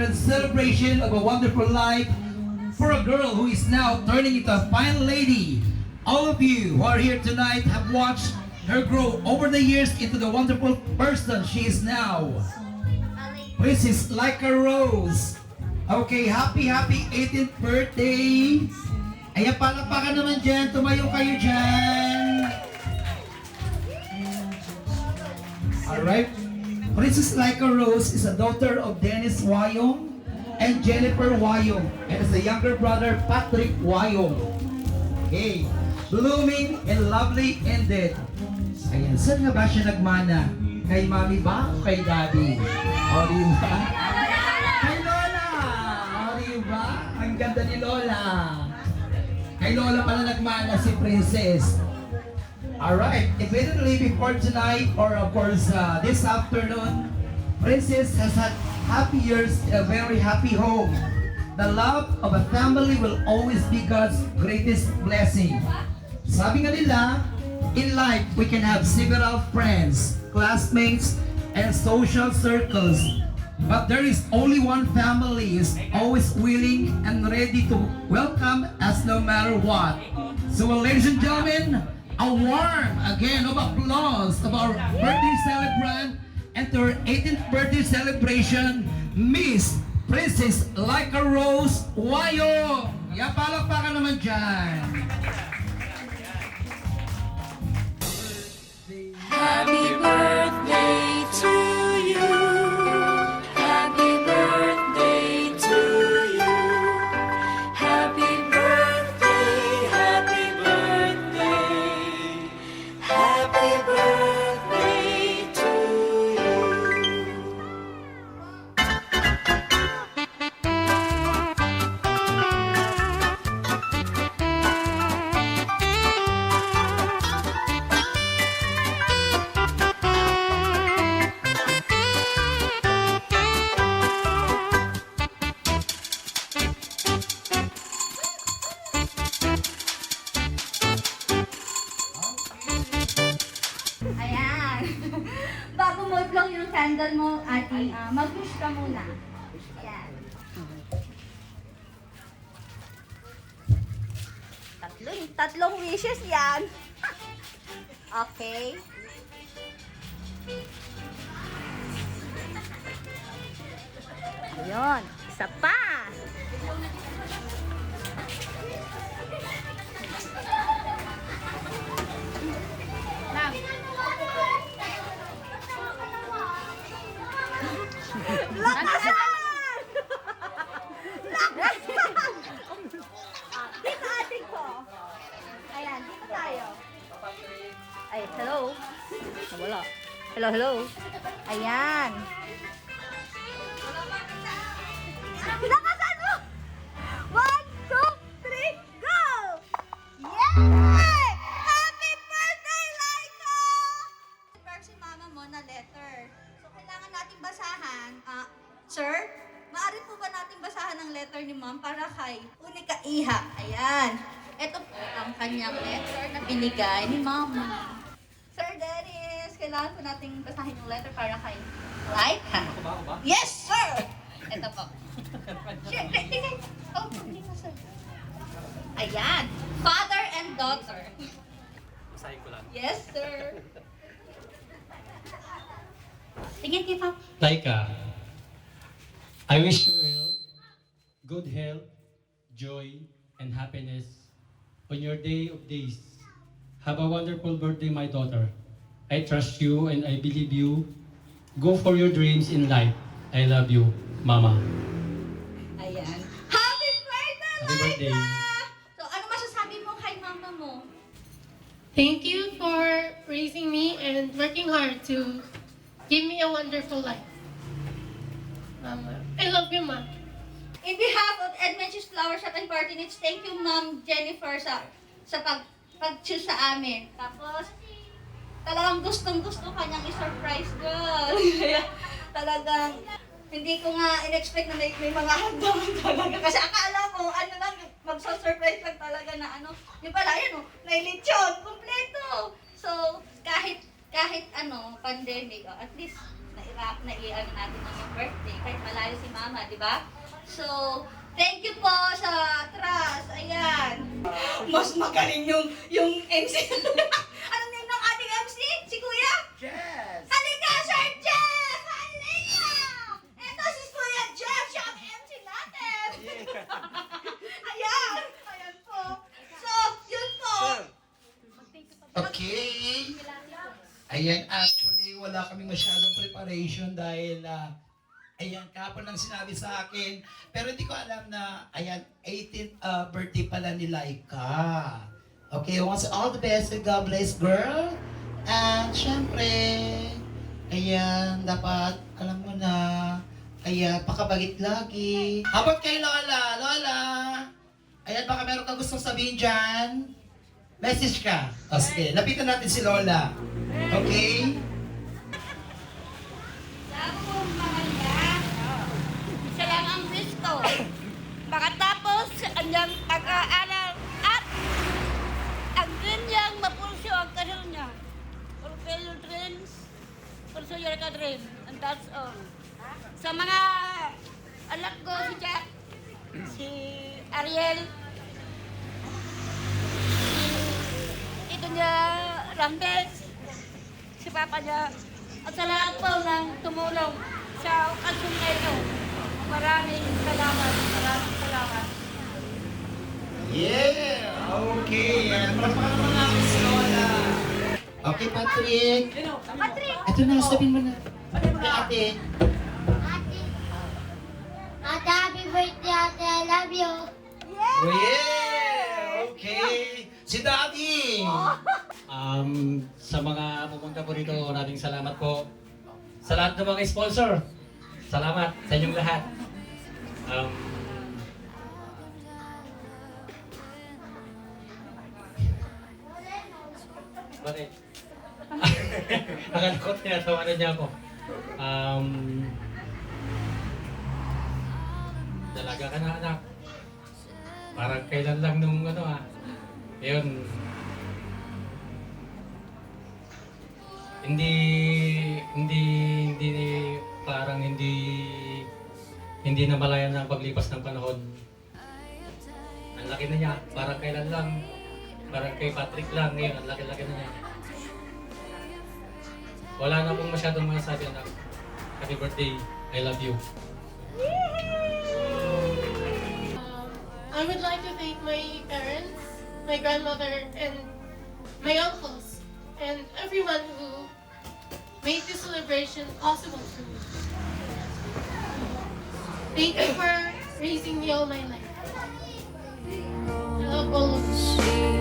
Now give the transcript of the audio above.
a celebration of a wonderful life for a girl who is now turning into a fine lady. All of you who are here tonight have watched her grow over the years into the wonderful person she is now. Princess Lhyka Rose. Okay, happy 18th birthday. Ayan, palakpakan naman dyan. Tumayo kayo dyan. Alright. Princess Lhyka Rose is a daughter of Dennis Wayong and Jennifer Wayong, and is the younger brother Patrick Wayong. Okay. Blooming and lovely ended. Ayan, saan nga ba siya nagmana? Kay mami ba o kay daddy? O, di ba? Kay Lola! O, di ba? Ang ganda ni Lola. Kay Lola pala nagmana si Princess. Alright, immediately before tonight, or of course this afternoon, Princess has had happy years in a very happy home. The love of a family will always be God's greatest blessing. Sabi nga nila, in life we can have several friends, classmates, and social circles. But there is only one family is always willing and ready to welcome us no matter what. So ladies and gentlemen, a warm again of applause of our birthday celebrant and to her 18th birthday celebration, Miss Princess Lhyka Rose Wayong. Palakpakan naman dyan. Happy birthday to you. Happy birthday to you. Happy birthday, happy birthday. Happy birthday to you. Ayan. Bago mo i-blow yung candle mo, ate, mag-wish ka muna. Ayan. Tatlong wishes yan. Okay. Ayun. Isa pa. Lang. Lakasan! Lakasan! Dito ating ko. Ayan, dito tayo. Ay, hello. Wala. Hello, hello. Ayan. Lakasan mo! 1, 2, 3, go! Yay! Happy birthday, Lhyka! Si mama mo na letter. So, kailangan nating basahan. Sir, maaari po ba natin basahan ang letter ni ma'am para kay Unika Iha? Ayan. Ito po ang kanyang letter na binigay ni mama. Sir Dennis, kailangan po nating basahin yung letter para kay Lhyka. Yes, sir! Ito po. Siyempre, tingnan. Oh, hindi mo, sir. Ayan. Father and daughter. Basahin ko lang. Yes, sir. Tingin kay Papa. Lhyka, I wish you good health, joy, and happiness on your day of days. Have a wonderful birthday, my daughter. I trust you and I believe you. Go for your dreams in life. I love you, Mama. Ayan. Happy birthday, Happy birthday. Lhyka! So, ano masasabi mo kay mama mo? Thank you for raising me and working hard to give me a wonderful life. Mama, I love you, Ma. In behalf of Edmen's Flower Shop and Party Needs, thank you, Ma'am Jennifer, sa pag-choose sa amin. Tapos, talagang gustong-gusto kanyang i-surprise, girl. Kaya, talagang, hindi ko nga in-expect na may mga handang talaga. Kasi akala ko, ano lang, magsa-surprise lang talaga na ano. Yung pala, yan o, nailitsyon, kompleto. So, kahit ano, pandemic, at least, naiano natin ang iyong birthday kahit malayo si Mama, di ba? So, thank you po sa trust. Ayan. Mas magaling yung MC. Anong name ng ating MC? Si Kuya? Yes! Halika, Sir Jeff! Halika! Ito si Kuya Jeff, siya ang MC natin. Ayan. Ayan po. So, yun po. Okay. Ayan, actually, wala kaming masyadong preparation dahil, ayan, kapon lang sinabi sa akin. Pero hindi ko alam na, ayan, 18th birthday pala ni Lhyka. Okay, once all the best and God bless, girl. And, syempre, ayan, dapat, alam mo na, ayan, pakabagit lagi. Habang kay Lola, Lola, ayan, baka meron kang gustong sabihin dyan. Message ka. O sige, lapitan natin si Lola. Okay? Sabong maganda. Siya lang ang Kristo. Makatapos ang pag-aaral at ang kanyang mapulso ang kasal niya. Fulfill your dreams, pursue your dream, and that's all. Sa mga anak ko, si Jack, si Ariel, ito niya, Rambes, si Papa niya, at sa lahat po ng tumulong sa okasyon na ito. Maraming salamat, maraming salamat. Yeah! Okay, yan. Palakpakan naman namin si Lola. Okay, Patrick. Patrick! Ito na, sabihin mo na. Kay ate. Ate, happy birthday, ate, I love you. Oh, yeah! Okay. Si Daddy. Sa mga pumunta po rito, maraming salamat po. Sa lahat ng mga sponsor, salamat sa inyong lahat. Bakit? Nakalakot niya, tawanan niya ako. Dalaga ka na, anak. Parang kailan lang nung Ayun. Hindi namalayan na ang paglipas ng panahon. Ang laki na niya, parang kailan lang, parang kay Patrick lang, ngayon ang laki-laki na niya. Wala na akong masyadong masasabi, anak. Happy birthday, I love you. I would like to thank my parents, my grandmother, and my uncles, and everyone who made this celebration possible for me. Thank you for raising me all my life. I love all of you.